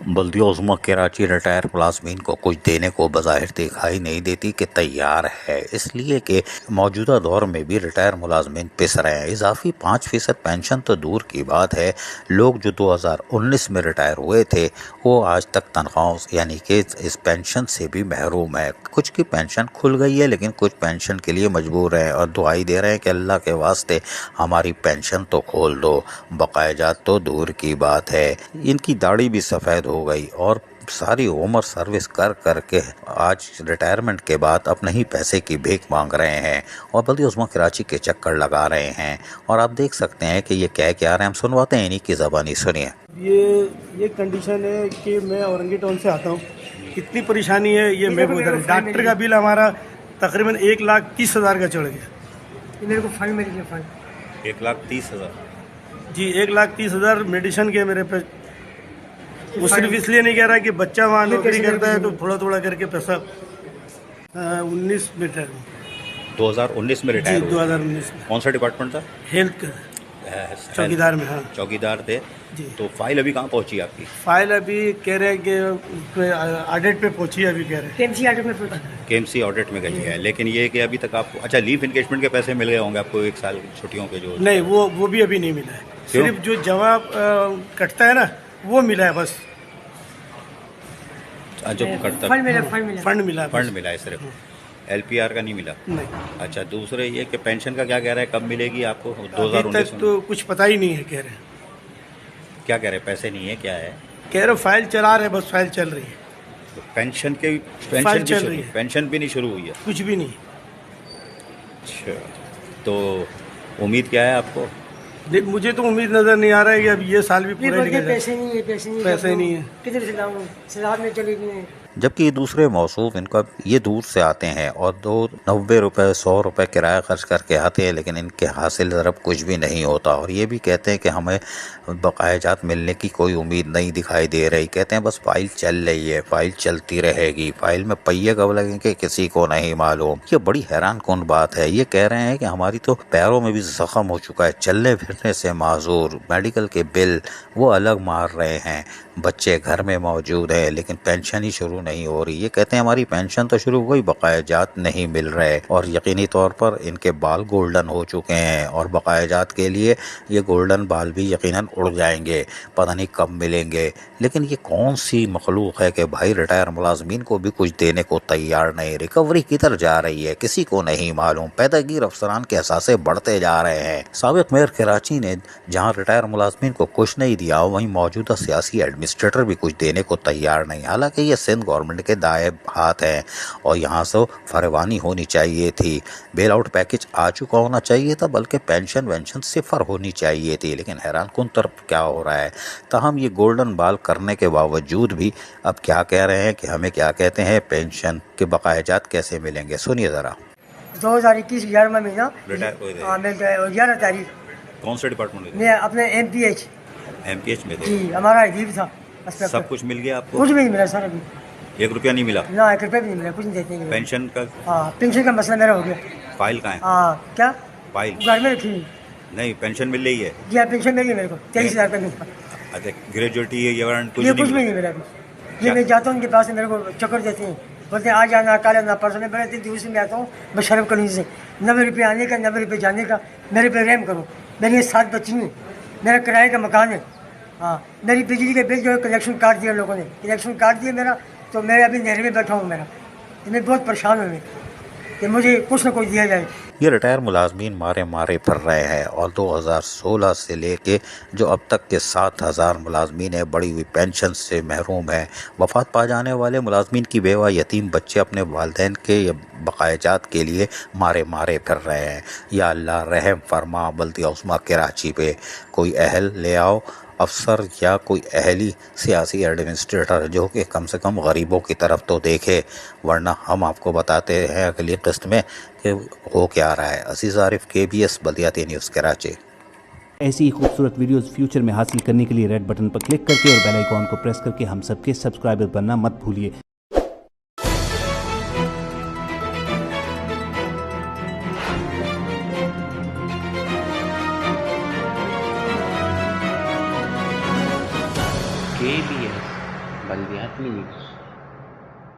बल्दिया उज़्मा Karachi retire मुलाजमीन को कुछ देने को बज़ाहिर दिखाई नहीं देती कि तैयार है, इसलिए कि मौजूदा दौर में भी रिटायर मुलाजमीन पिस रहे हैं। इजाफी 5% पेंशन तो दूर की बात है, लोग जो 2019 में रिटायर हुए थे वो आज तक तनख्वाहों यानी कि इस पेंशन से भी महरूम है। कुछ की पेंशन खुल गई है लेकिन कुछ पेंशन के लिए मजबूर हैं और दुआई दे रहे हैं कि अल्लाह के वास्ते हमारी पेंशन तो खोल दो। बकायजात तो दूर की बात है, इनकी दाढ़ी भी सफ़ेद हो गई और सारी उम्र सर्विस कर करके आज रिटायरमेंट के बाद अपने ही पैसे की भीख मांग रहे हैं और बल्दिया उज़्मा कराची के चक्कर लगा रहे हैं। और आप देख सकते हैं कि ये कह क्या रहे हैं, हम सुनवाते हैं इन्हीं की ज़बानी, सुनिए। ये कंडीशन है कि मैं औरंगी टाउन से आता हूँ, इतनी परेशानी है। ये मैं उधर डॉक्टर का बिल हमारा तकरीबन 1,30,000 का चढ़ गया। मेरे को फंड मिल गया, फंड 1,30,000 जी, 1,30,000 मेडिसिन के मेरे पे। वो सिर्फ इसलिए नहीं कह रहा कि बच्चा वहाँ नौकरी करता है तो थोड़ा थोड़ा करके पैसा 19 में 2019 में रिटायर हुए। 2019 में। कौन सा डिपार्टमेंट था? हेल्थ का चौकीदार में। हाँ, चौकीदार थे जी। तो फाइल अभी कहाँ पहुंची आपकी? फाइल अभी कह रहे हैं कि ऑडिट पे पहुंची है, अभी कह रहे हैं केएमसी ऑडिट में पहुंचा। केएमसी ऑडिट में गई है, लेकिन ये कि अभी तक आपको अच्छा लीव इंगेजमेंट के पैसे मिल गए होंगे आपको 1 साल की छुट्टियों के जो? नहीं, वो भी अभी नहीं मिला है। सिर्फ जो जवाब कटता है ना वो मिला है बस। जो कटता फंड मिला, फंड मिला है सिर्फ, एलपीआर का नहीं मिला। नहीं। अच्छा, दूसरे ये कि पेंशन का क्या कह रहा है, कब मिलेगी आपको? अभी 2019 तक तो कुछ पता ही नहीं है, कह रहे हैं। क्या कह रहे हैं? पैसे नहीं है, क्या है? कह रहे फाइल चला रहे, बस फाइल चल रही है। तो पेंशन फाइल चल रही है, पेंशन भी नहीं शुरू हुई है? कुछ भी नहीं। अच्छा, तो उम्मीद क्या है आपको? मुझे तो उम्मीद नजर नहीं आ रहा है कि अब ये साल भी पूरा निकल जाए। पैसे नहीं है, पैसे नहीं है। किधर से लाऊं? सलाद में चली गई है। जबकि दूसरे मौसूफ इनका ये दूर से आते हैं और 90 रुपये 100 रुपये किराया खर्च करके आते हैं, लेकिन इनके हासिल ज़रब कुछ भी नहीं होता। और ये भी कहते हैं कि हमें बकायाजात मिलने की कोई उम्मीद नहीं दिखाई दे रही। कहते हैं बस फाइल चल रही है, फाइल चलती रहेगी, फाइल में पहिए कब लगेंगे किसी को नहीं मालूम। ये बड़ी हैरान कौन बात है। ये कह रहे हैं कि हमारी तो पैरों में भी जख्म हो चुका है, चलने फिरने से माजूर, मेडिकल के बिल वो अलग मार रहे हैं, बच्चे घर में मौजूद हैं लेकिन पेंशन ही शुरू नहीं हो रही। ये कहते हैं हमारी पेंशन तो शुरू हो गई, बकायाजात नहीं मिल रहे और यकीनी तौर पर इनके बाल गोल्डन हो चुके हैं और बकायाजात के लिए ये गोल्डन बाल भी यकीनन उड़ जाएंगे, पता नहीं कब मिलेंगे। लेकिन ये कौन सी मखलूक है कि भाई रिटायर मुलाजमीन को भी कुछ देने को तैयार नहीं। रिकवरी किधर जा रही है किसी को नहीं मालूम। पैदागीर अफसरान के एहसासे बढ़ते जा रहे हैं। साबिक मेयर कराची ने जहाँ रिटायर मुलाजमीन को कुछ नहीं दिया, वहीं मौजूदा सियासी एडमिनिस्ट्रेटर भी कुछ देने को तैयार नहीं। हालांकि ये सिंध गवर्नमेंट के दाएं हाथ हैं और यहाँ से फरवानी होनी चाहिए थी, बेल आउट पैकेज आ चुका होना चाहिए था, बल्कि पेंशन वेंशन सिफर होनी चाहिए थी। लेकिन हैरान कुन तरफ क्या हो रहा है, ताहम ये गोल्डन बाल करने के बावजूद भी अब क्या कह रहे हैं कि हमें क्या कहते हैं पेंशन के बकायाजात कैसे मिलेंगे, सुनिए ज़रा। 2021 11वां महीना, रिटायर 11 तारीख। कौन सा डिपार्टमेंट? मैं अपने एमपीएच में थे जी, हमारा लीव था। सब कुछ मिल गया आपको? कुछ भी नहीं मिला सर, अभी 1 रुपया नहीं मिला? ना, 1 रुपया भी नहीं मिला, कुछ नहीं देते हैं। पेंशन का? हाँ, पेंशन का मसला मेरा हो गया। फाइल कहाँ है? हाँ, क्या फाइल घर में रखी हुई? नहीं, पेंशन मिल रही है? जी हाँ, पेंशन मिली मेरे को 23,000 रुपये मिला। अच्छा, ग्रेजुएटी ये कुछ नहीं मिला अभी। ये मैं जाता हूँ उनके पास, मेरे को चक्कर देते हैं, बोलते हैं आज आना, कल आना, परसों में। बड़े दूसरे में आता हूँ बशरफ कॉलोनी से, 90 रुपये आने का, 90 रुपये जाने का। मेरे पे रहम करो, मेरी ये 7 बच्ची हैं, मेरा किराए का मकान है। हाँ, मेरी बिजली के बिल जो है कलेक्शन काट दिया लोगों ने, कलेक्शन काट दिया मेरा, तो मैं अभी नहर में बैठा हूँ। मैं बहुत परेशान हूँ कि मुझे कुछ ना कुछ दिया जाए। ये रिटायर मुलाजमीन मारे मारे फिर रहे हैं और 2016 से लेके जो अब तक के 7,000 मुलाजमीन है बड़ी हुई पेंशन से महरूम है। वफात पा जाने वाले मुलाजमीन की बेवा यतीम बच्चे अपने वालिदैन के बकायाजात के लिए मारे मारे फिर रहे हैं। या अल्लाह रहम फरमा बल्दिया उज़्मा कराची पे, कोई अहल ले आओ, अफसर या कोई अहली सियासी एडमिनिस्ट्रेटर जो कि कम से कम गरीबों की तरफ तो देखे, वरना हम आपको बताते हैं अगली किस्त में कि हो क्या रहा है। अजीज़ आरिफ, KBS बल्दियाती न्यूज़ कराची। ऐसी ही खूबसूरत वीडियोस फ्यूचर में हासिल करने के लिए रेड बटन पर क्लिक करके और बेल आइकॉन को प्रेस करके हम सबके सब्सक्राइबर बनना मत भूलिए। KBS बल्दियात न्यूज़।